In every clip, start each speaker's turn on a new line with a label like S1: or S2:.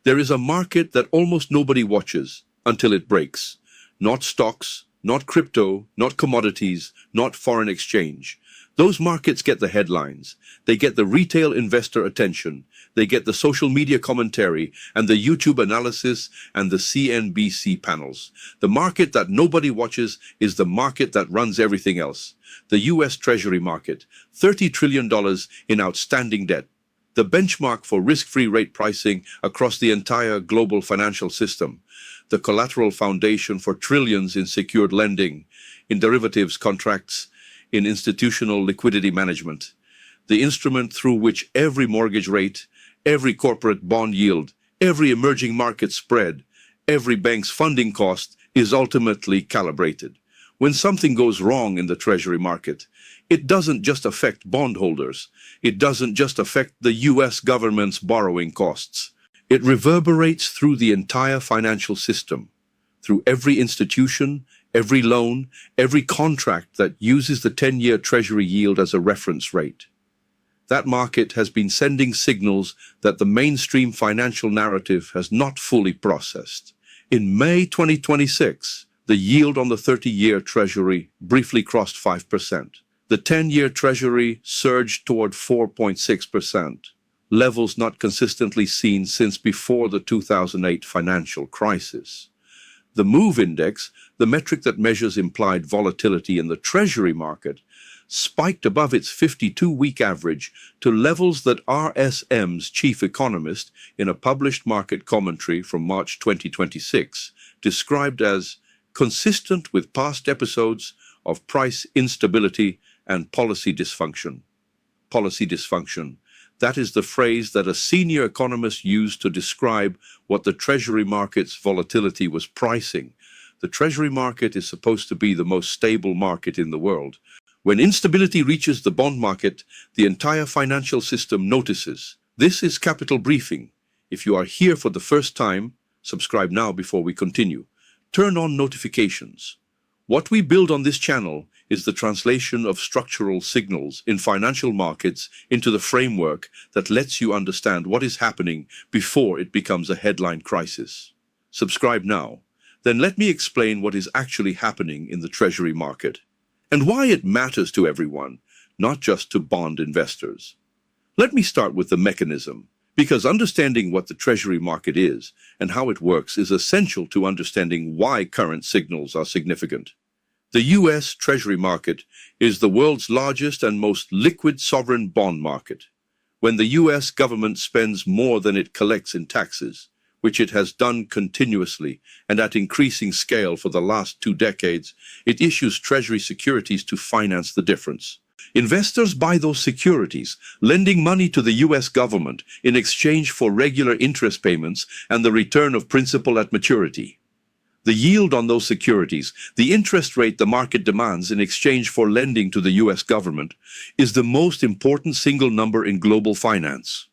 S1: There is a market that almost nobody watches until it breaks. Not stocks, not crypto, not commodities, not foreign exchange. Those markets get the headlines. They get the retail investor attention. They get the social media commentary and the YouTube analysis and the CNBC panels. The market that nobody watches is the market that runs everything else. The US Treasury market, $30 trillion in outstanding debt. The benchmark for risk-free rate pricing across the entire global financial system. The collateral foundation for trillions in secured lending, in derivatives contracts, in institutional liquidity management. The instrument through which every mortgage rate, every corporate bond yield, every emerging market spread, every bank's funding cost is ultimately calibrated. When something goes wrong in the Treasury market, it doesn't just affect bondholders. It doesn't just affect the US government's borrowing costs. It reverberates through the entire financial system, through every institution, every loan, every contract that uses the 10-year Treasury yield as a reference rate. That market has been sending signals that the mainstream financial narrative has not fully processed. In May 2026, the yield on the 30-year Treasury briefly crossed 5%. The 10-year Treasury surged toward 4.6%, levels not consistently seen since before the 2008 financial crisis. The MOVE index, the metric that measures implied volatility in the Treasury market, spiked above its 52-week average to levels that RSM's chief economist, in a published market commentary from March 2026, described as consistent with past episodes of price instability and policy dysfunction. Policy dysfunction. That is the phrase that a senior economist used to describe what the Treasury market's volatility was pricing. The Treasury market is supposed to be the most stable market in the world. When instability reaches the bond market, the entire financial system notices. This is Capital Briefing. If you are here for the first time, subscribe now before we continue. Turn on notifications. What we build on this channel is the translation of structural signals in financial markets into the framework that lets you understand what is happening before it becomes a headline crisis. Subscribe now. Then let me explain what is actually happening in the Treasury market and why it matters to everyone, not just to bond investors. Let me start with the mechanism, because understanding what the Treasury market is and how it works is essential to understanding why current signals are significant. The US Treasury market is the world's largest and most liquid sovereign bond market. When the US government spends more than it collects in taxes, which it has done continuously and at increasing scale for the last 2 decades, it issues Treasury securities to finance the difference. Investors buy those securities, lending money to the US government in exchange for regular interest payments and the return of principal at maturity. The yield on those securities, the interest rate the market demands in exchange for lending to the US government, is the most important single number in global finance.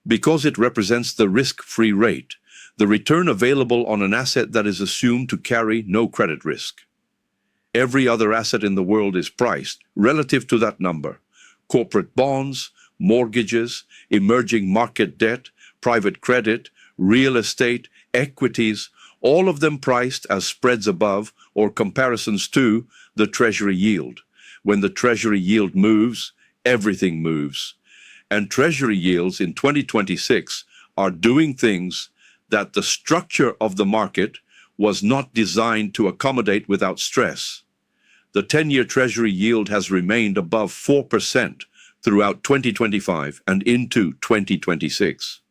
S1: Because it represents the risk-free rate, the return available on an asset that is assumed to carry no credit risk. Every other asset in the world is priced relative to that number. Corporate bonds, mortgages, emerging market debt, private credit, real estate, equities, all of them priced as spreads above or comparisons to the Treasury yield. When the Treasury yield moves, everything moves. And Treasury yields in 2026 are doing things that the structure of the market was not designed to accommodate without stress. The 10-year Treasury yield has remained above 4% throughout 2025 and into 2026.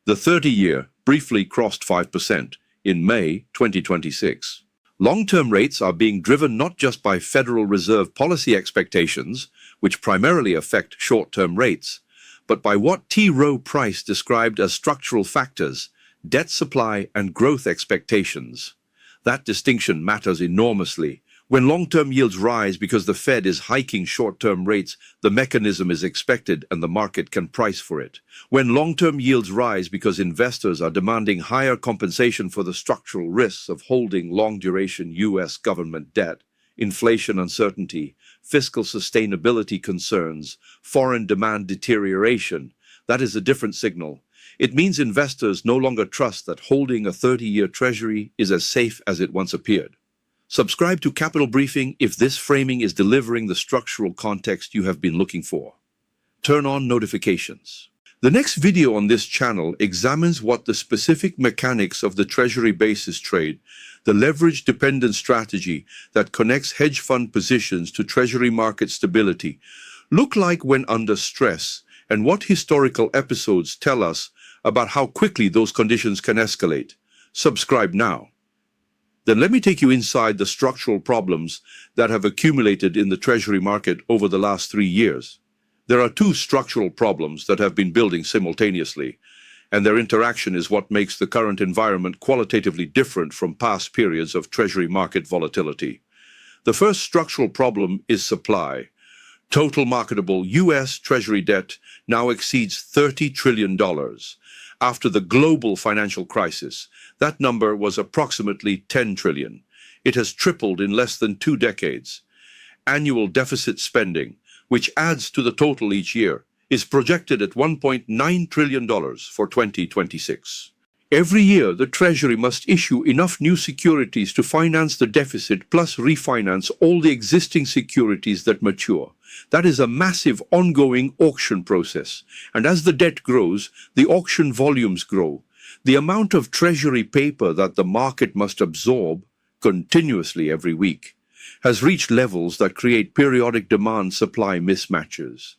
S1: The 30-year briefly crossed 5% in May 2026. Long-term rates are being driven not just by Federal Reserve policy expectations, which primarily affect short-term rates, but by what T. Rowe Price described as structural factors, debt supply and growth expectations. That distinction matters enormously. When long-term yields rise because the Fed is hiking short-term rates, the mechanism is expected and the market can price for it. When long-term yields rise because investors are demanding higher compensation for the structural risks of holding long-duration US government debt, inflation uncertainty, fiscal sustainability concerns, foreign demand deterioration, that is a different signal. It means investors no longer trust that holding a 30-year treasury is as safe as it once appeared. Subscribe to Capital Briefing if this framing is delivering the structural context you have been looking for. Turn on notifications. The next video on this channel examines what the specific mechanics of the Treasury basis trade, the leverage-dependent strategy that connects hedge fund positions to Treasury market stability, look like when under stress, and what historical episodes tell us about how quickly those conditions can escalate. Subscribe now. Then let me take you inside the structural problems that have accumulated in the Treasury market over the last 3 years. There are two structural problems that have been building simultaneously, and their interaction is what makes the current environment qualitatively different from past periods of Treasury market volatility. The first structural problem is supply. Total marketable US Treasury debt now exceeds $30 trillion. After the global financial crisis, that number was approximately $10 trillion. It has tripled in less than 2 decades. Annual deficit spending, which adds to the total each year, is projected at $1.9 trillion for 2026. Every year, the Treasury must issue enough new securities to finance the deficit plus refinance all the existing securities that mature. That is a massive ongoing auction process, and as the debt grows, the auction volumes grow. The amount of Treasury paper that the market must absorb continuously every week has reached levels that create periodic demand-supply mismatches.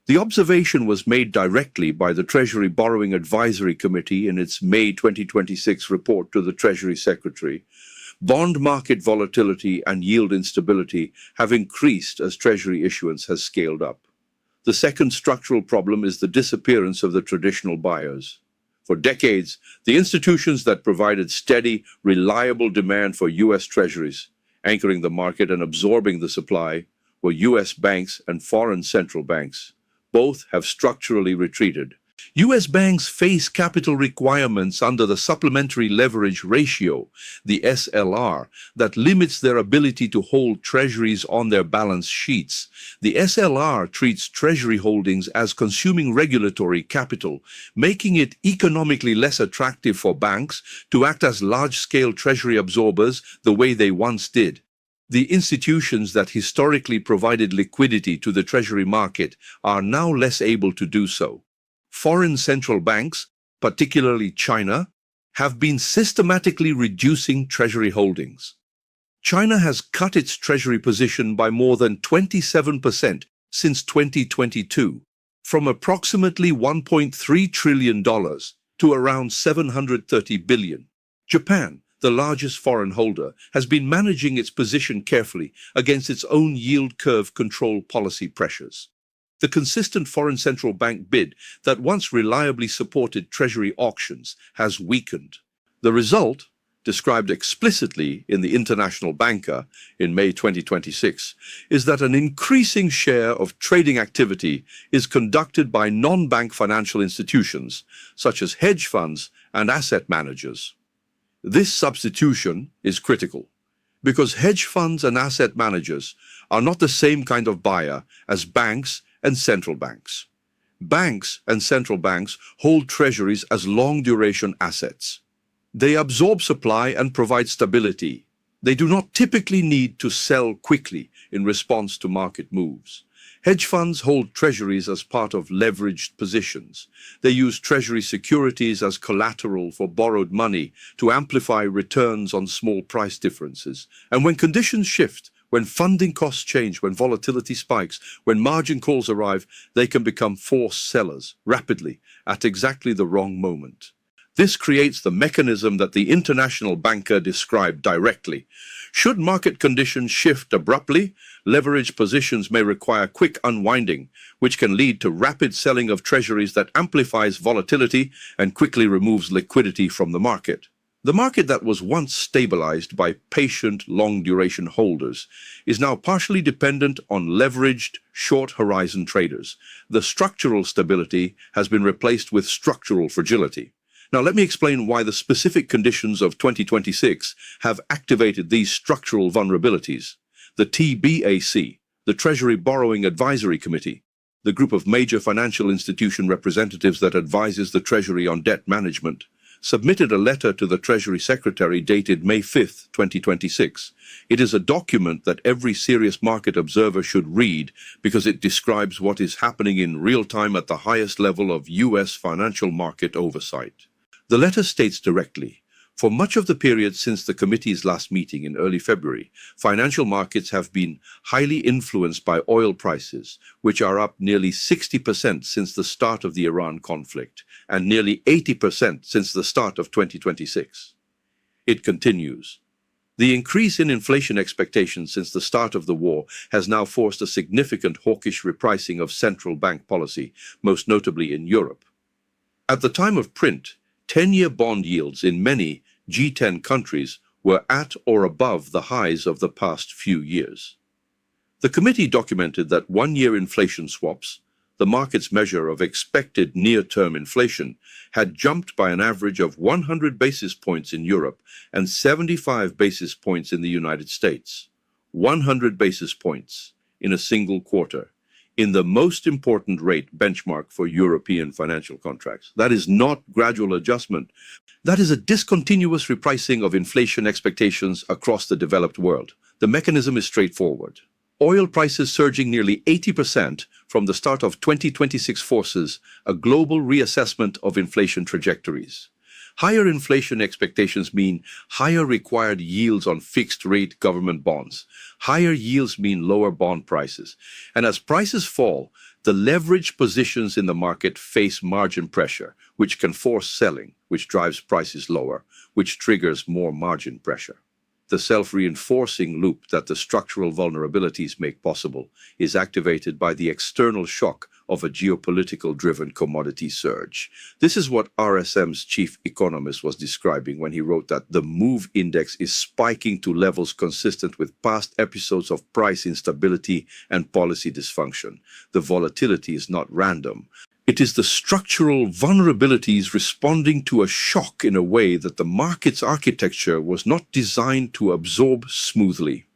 S1: The observation was made directly by the Treasury Borrowing Advisory Committee in its May 2026 report to the Treasury Secretary. Bond market volatility and yield instability have increased as Treasury issuance has scaled up. The second structural problem is the disappearance of the traditional buyers. For decades, the institutions that provided steady, reliable demand for US Treasuries, anchoring the market and absorbing the supply, were US banks and foreign central banks. Both have structurally retreated. US banks face capital requirements under the supplementary leverage ratio, the SLR, that limits their ability to hold treasuries on their balance sheets. The SLR treats treasury holdings as consuming regulatory capital, making it economically less attractive for banks to act as large-scale treasury absorbers the way they once did. The institutions that historically provided liquidity to the treasury market are now less able to do so. Foreign central banks, particularly China, have been systematically reducing treasury holdings. China has cut its treasury position by more than 27% since 2022, from approximately $1.3 trillion to around $730 billion. Japan, the largest foreign holder, has been managing its position carefully against its own yield curve control policy pressures. The consistent foreign central bank bid that once reliably supported treasury auctions has weakened. The result, described explicitly in the International Banker in May 2026, is that an increasing share of trading activity is conducted by non-bank financial institutions, such as hedge funds and asset managers. This substitution is critical, because hedge funds and asset managers are not the same kind of buyer as banks and central banks. Banks and central banks hold treasuries as long-duration assets. They absorb supply and provide stability. They do not typically need to sell quickly in response to market moves. Hedge funds hold treasuries as part of leveraged positions. They use treasury securities as collateral for borrowed money to amplify returns on small price differences. And when conditions shift, when funding costs change, when volatility spikes, when margin calls arrive, they can become forced sellers rapidly at exactly the wrong moment. This creates the mechanism that the International Banker described directly. Should market conditions shift abruptly, leveraged positions may require quick unwinding, which can lead to rapid selling of treasuries that amplifies volatility and quickly removes liquidity from the market. The market that was once stabilized by patient, long-duration holders is now partially dependent on leveraged, short-horizon traders. The structural stability has been replaced with structural fragility. Now let me explain why the specific conditions of 2026 have activated these structural vulnerabilities. The TBAC, the Treasury Borrowing Advisory Committee, the group of major financial institution representatives that advises the Treasury on debt management, submitted a letter to the Treasury Secretary dated May 5, 2026. It is a document that every serious market observer should read because it describes what is happening in real time at the highest level of US financial market oversight. The letter states directly, for much of the period since the committee's last meeting in early February, financial markets have been highly influenced by oil prices, which are up nearly 60% since the start of the Iran conflict, and nearly 80% since the start of 2026. It continues. The increase in inflation expectations since the start of the war has now forced a significant hawkish repricing of central bank policy, most notably in Europe. At the time of print, 10-year bond yields in many G10 countries were at or above the highs of the past few years. The committee documented that one-year inflation swaps, the market's measure of expected near-term inflation, had jumped by an average of 100 basis points in Europe and 75 basis points in the United States. 100 basis points in a single quarter, in the most important rate benchmark for European financial contracts. That is not gradual adjustment. That is a discontinuous repricing of inflation expectations across the developed world. The mechanism is straightforward. Oil prices surging nearly 80% from the start of 2026 forces a global reassessment of inflation trajectories. Higher inflation expectations mean higher required yields on fixed-rate government bonds. Higher yields mean lower bond prices. And as prices fall, the leveraged positions in the market face margin pressure, which can force selling, which drives prices lower, which triggers more margin pressure. The self-reinforcing loop that the structural vulnerabilities make possible is activated by the external shock of a geopolitical-driven commodity surge. This is what RSM's chief economist was describing when he wrote that the MOVE index is spiking to levels consistent with past episodes of price instability and policy dysfunction. The volatility is not random. It is the structural vulnerabilities responding to a shock in a way that the market's architecture was not designed to absorb smoothly.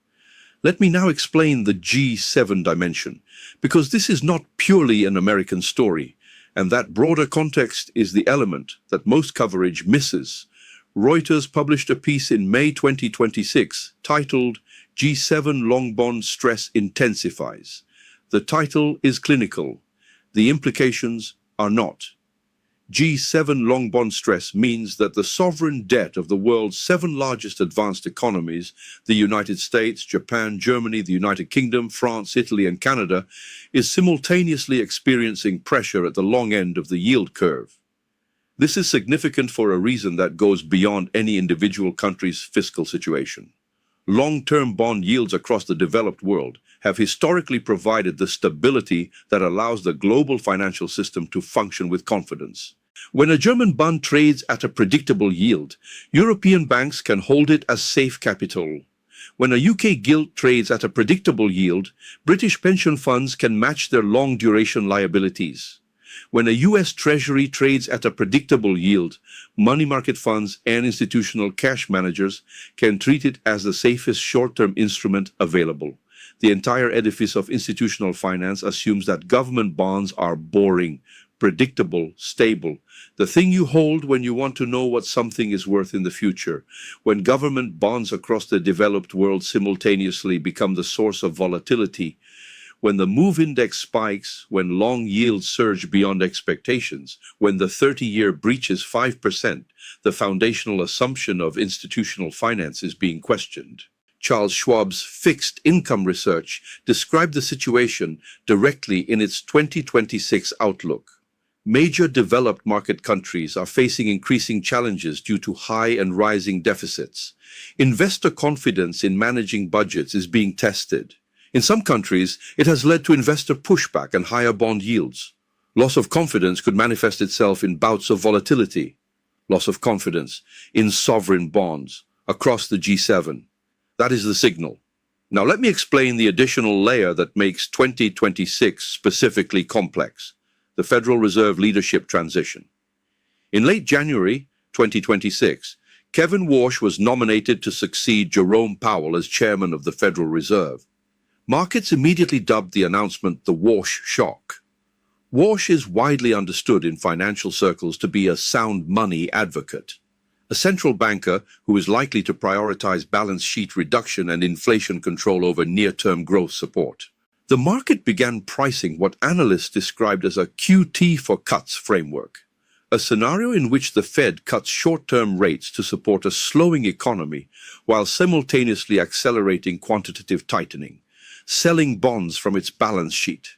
S1: Let me now explain the G7 dimension, because this is not purely an American story, and that broader context is the element that most coverage misses. Reuters published a piece in May 2026 titled G7 Long Bond Stress Intensifies. The title is clinical. The implications are not. G7 long bond stress means that the sovereign debt of the world's 7 largest advanced economies, the United States, Japan, Germany, the United Kingdom, France, Italy, and Canada, is simultaneously experiencing pressure at the long end of the yield curve. This is significant for a reason that goes beyond any individual country's fiscal situation. Long-term bond yields across the developed world have historically provided the stability that allows the global financial system to function with confidence. When a German bond trades at a predictable yield, European banks can hold it as safe capital. When a UK gilt trades at a predictable yield, British pension funds can match their long-duration liabilities. When a US Treasury trades at a predictable yield, money market funds and institutional cash managers can treat it as the safest short-term instrument available. The entire edifice of institutional finance assumes that government bonds are boring, predictable, stable. The thing you hold when you want to know what something is worth in the future. When government bonds across the developed world simultaneously become the source of volatility, when the MOVE index spikes, when long yields surge beyond expectations, when the 30-year breaches 5%, the foundational assumption of institutional finance is being questioned. Charles Schwab's fixed income research described the situation directly in its 2026 outlook. Major developed market countries are facing increasing challenges due to high and rising deficits. Investor confidence in managing budgets is being tested. In some countries, it has led to investor pushback and higher bond yields. Loss of confidence could manifest itself in bouts of volatility. Loss of confidence in sovereign bonds across the G7. That is the signal. Now let me explain the additional layer that makes 2026 specifically complex: the Federal Reserve leadership transition. In late January 2026, Kevin Warsh was nominated to succeed Jerome Powell as chairman of the Federal Reserve. Markets immediately dubbed the announcement the Warsh shock. Walsh is widely understood in financial circles to be a sound money advocate, a central banker who is likely to prioritize balance sheet reduction and inflation control over near-term growth support. The market began pricing what analysts described as a QT for cuts framework, a scenario in which the Fed cuts short-term rates to support a slowing economy while simultaneously accelerating quantitative tightening, selling bonds from its balance sheet.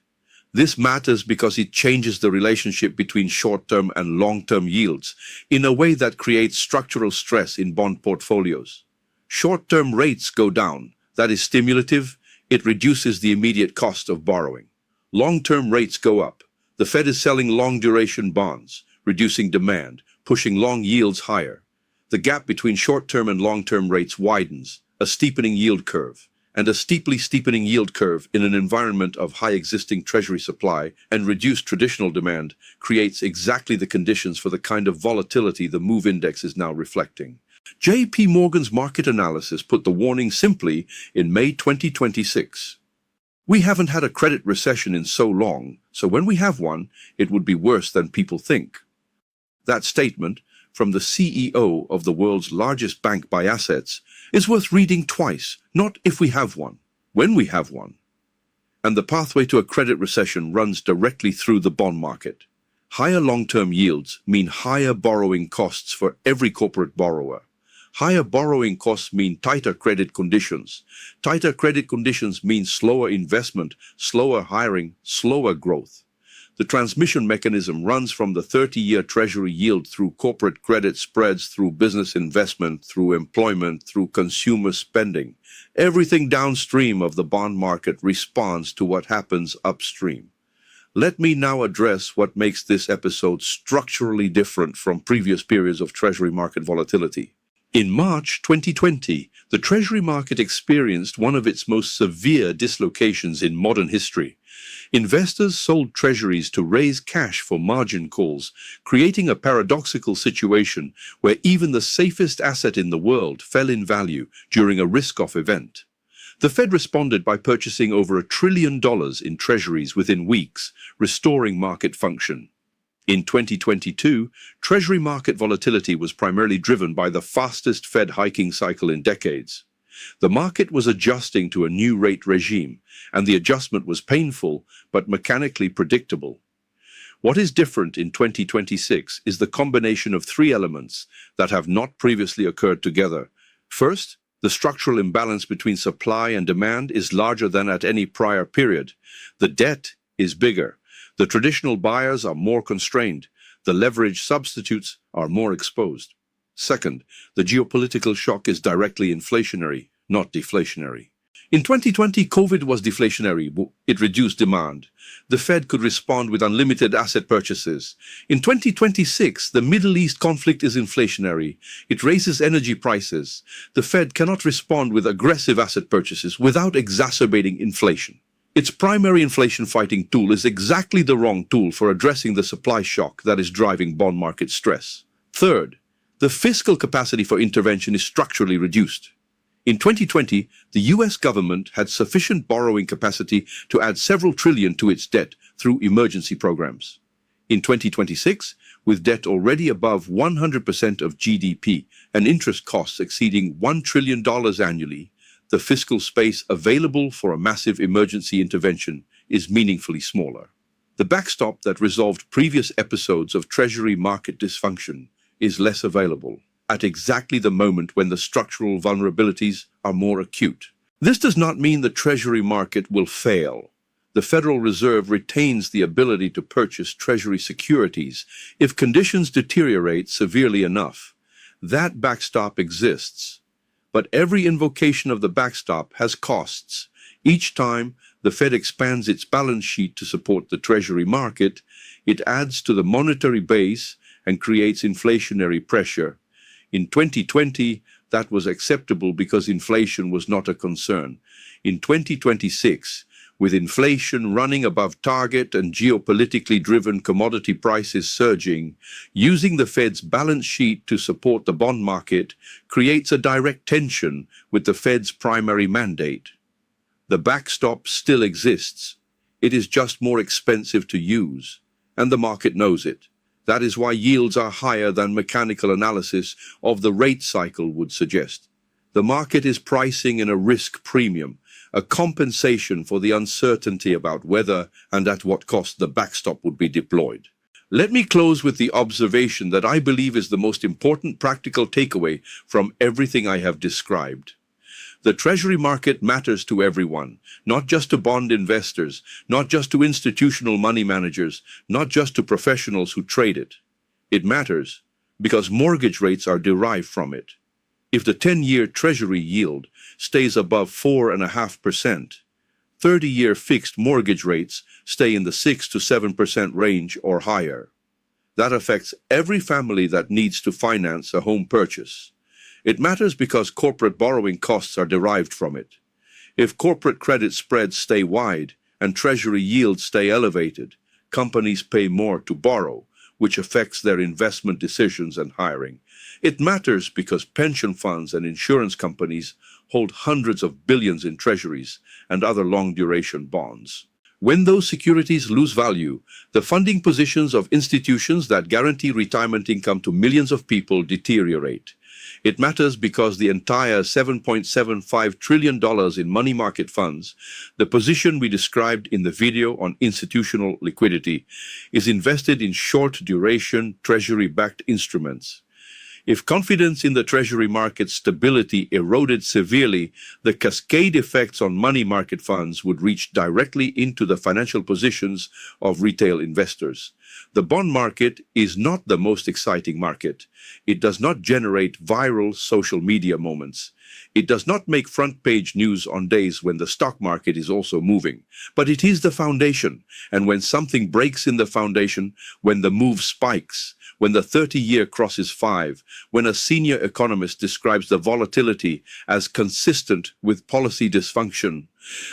S1: This matters because it changes the relationship between short-term and long-term yields in a way that creates structural stress in bond portfolios. Short-term rates go down. That is stimulative. It reduces the immediate cost of borrowing. Long-term rates go up. The Fed is selling long-duration bonds, reducing demand, pushing long yields higher. The gap between short-term and long-term rates widens, a steepening yield curve. And a steeply steepening yield curve in an environment of high existing Treasury supply and reduced traditional demand creates exactly the conditions for the kind of volatility the MOVE index is now reflecting. J.P. Morgan's market analysis put the warning simply in May 2026. We haven't had a credit recession in so long, so when we have one, it would be worse than people think. That statement, from the CEO of the world's largest bank by assets, is worth reading twice, not if we have one, when we have one. And the pathway to a credit recession runs directly through the bond market. Higher long-term yields mean higher borrowing costs for every corporate borrower. Higher borrowing costs mean tighter credit conditions. Tighter credit conditions mean slower investment, slower hiring, slower growth. The transmission mechanism runs from the 30-year Treasury yield through corporate credit spreads, through business investment, through employment, through consumer spending. Everything downstream of the bond market responds to what happens upstream. Let me now address what makes this episode structurally different from previous periods of Treasury market volatility. In March 2020, the Treasury market experienced one of its most severe dislocations in modern history. Investors sold treasuries to raise cash for margin calls, creating a paradoxical situation where even the safest asset in the world fell in value during a risk-off event. The Fed responded by purchasing over $1 trillion in treasuries within weeks, restoring market function. In 2022, Treasury market volatility was primarily driven by the fastest Fed hiking cycle in decades. The market was adjusting to a new rate regime, and the adjustment was painful but mechanically predictable. What is different in 2026 is the combination of three elements that have not previously occurred together. First, the structural imbalance between supply and demand is larger than at any prior period. The debt is bigger. The traditional buyers are more constrained. The leverage substitutes are more exposed. Second, the geopolitical shock is directly inflationary, not deflationary. In 2020, COVID was deflationary. It reduced demand. The Fed could respond with unlimited asset purchases. In 2026, the Middle East conflict is inflationary. It raises energy prices. The Fed cannot respond with aggressive asset purchases without exacerbating inflation. Its primary inflation-fighting tool is exactly the wrong tool for addressing the supply shock that is driving bond market stress. Third, the fiscal capacity for intervention is structurally reduced. In 2020, the US government had sufficient borrowing capacity to add several trillion to its debt through emergency programs. In 2026, with debt already above 100% of GDP and interest costs exceeding $1 trillion annually, the fiscal space available for a massive emergency intervention is meaningfully smaller. The backstop that resolved previous episodes of Treasury market dysfunction is less available at exactly the moment when the structural vulnerabilities are more acute. This does not mean the Treasury market will fail. The Federal Reserve retains the ability to purchase Treasury securities if conditions deteriorate severely enough. That backstop exists. But every invocation of the backstop has costs. Each time the Fed expands its balance sheet to support the Treasury market, it adds to the monetary base and creates inflationary pressure. In 2020, that was acceptable because inflation was not a concern. In 2026, with inflation running above target and geopolitically driven commodity prices surging, using the Fed's balance sheet to support the bond market creates a direct tension with the Fed's primary mandate. The backstop still exists. It is just more expensive to use, and the market knows it. That is why yields are higher than mechanical analysis of the rate cycle would suggest. The market is pricing in a risk premium, a compensation for the uncertainty about whether and at what cost the backstop would be deployed. Let me close with the observation that I believe is the most important practical takeaway from everything I have described. The Treasury market matters to everyone, not just to bond investors, not just to institutional money managers, not just to professionals who trade it. It matters because mortgage rates are derived from it. If the 10-year Treasury yield stays above 4.5%, 30-year fixed mortgage rates stay in the 6 to 7% range or higher. That affects every family that needs to finance a home purchase. It matters because corporate borrowing costs are derived from it. If corporate credit spreads stay wide and Treasury yields stay elevated, companies pay more to borrow, which affects their investment decisions and hiring. It matters because pension funds and insurance companies hold hundreds of billions in treasuries and other long-duration bonds. When those securities lose value, the funding positions of institutions that guarantee retirement income to millions of people deteriorate. It matters because the entire $7.75 trillion in money market funds, the position we described in the video on institutional liquidity, is invested in short-duration Treasury-backed instruments. If confidence in the Treasury market's stability eroded severely, the cascade effects on money market funds would reach directly into the financial positions of retail investors. The bond market is not the most exciting market. It does not generate viral social media moments. It does not make front-page news on days when the stock market is also moving. But it is the foundation, and when something breaks in the foundation, when the move spikes, when the 30-year crosses 5, when a senior economist describes the volatility as consistent with policy dysfunction,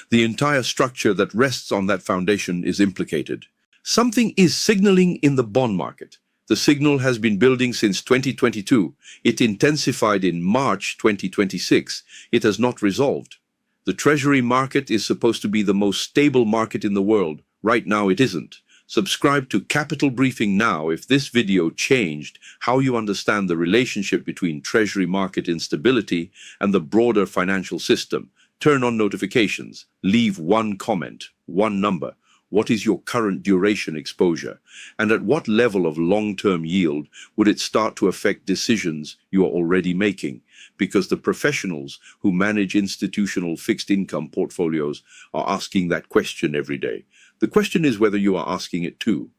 S1: the entire structure that rests on that foundation is implicated. Something is signaling in the bond market. The signal has been building since 2022. It intensified in March 2026. It has not resolved. The Treasury market is supposed to be the most stable market in the world. Right now it isn't. Subscribe to Capital Briefing now if this video changed how you understand the relationship between Treasury market instability and the broader financial system. Turn on notifications. Leave one comment, one number. What is your current duration exposure? And at what level of long-term yield would it start to affect decisions you are already making? Because the professionals who manage institutional fixed income portfolios are asking that question every day. The question is whether you are asking it too.